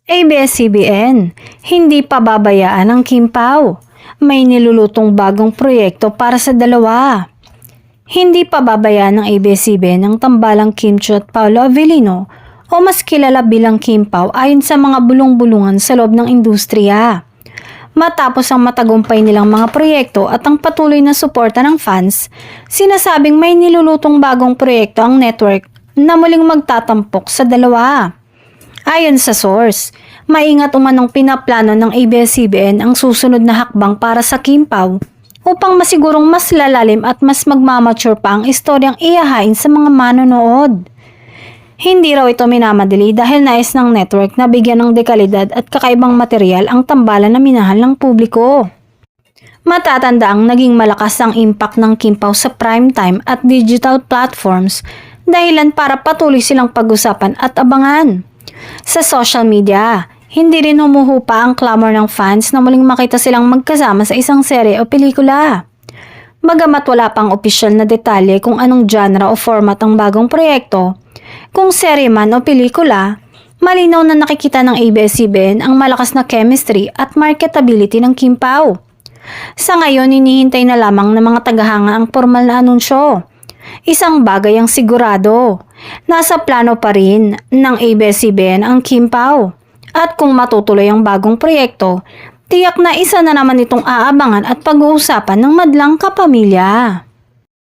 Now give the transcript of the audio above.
ABS-CBN, hindi pababayaan ang Kim Pao. May nilulutong bagong proyekto para sa dalawa. Hindi pababayaan ng ABS-CBN ang tambalang Kim Chiu at Paolo Avellino o mas kilala bilang Kim Pao ayon sa mga bulong-bulungan sa loob ng industriya. Matapos ang matagumpay nilang mga proyekto at ang patuloy na suporta ng fans, sinasabing may nilulutong bagong proyekto ang network na muling magtatampok sa dalawa. Ayon sa source, maingat umanong pinaplano ng ABS-CBN ang susunod na hakbang para sa Kim Pao upang masigurong mas lalalim at mas magmamature pa ang istoryang ihahain sa mga manonood. Hindi raw ito minamadali dahil nais ng network na bigyan ng dekalidad at kakaibang material ang tambalan na minahal ng publiko. Matatanda ang naging malakas ang impact ng Kim Pao sa primetime at digital platforms dahilan para patuloy silang pag-usapan at abangan. Sa social media, hindi rin humuhupa ang clamor ng fans na muling makita silang magkasama sa isang serye o pelikula. Bagamat wala pang opisyal na detalye kung anong genre o format ang bagong proyekto, kung serye man o pelikula, malinaw na nakikita ng ABS-CBN ang malakas na chemistry at marketability ng Kim Pao. Sa ngayon, hinihintay na lamang ng mga tagahanga ang formal na anunsyo. Isang bagay ang sigurado, nasa plano pa rin ng ABS-CBN ang Kim Pao. At kung matutuloy ang bagong proyekto, tiyak na isa na naman itong aabangan at pag-uusapan ng madlang kapamilya.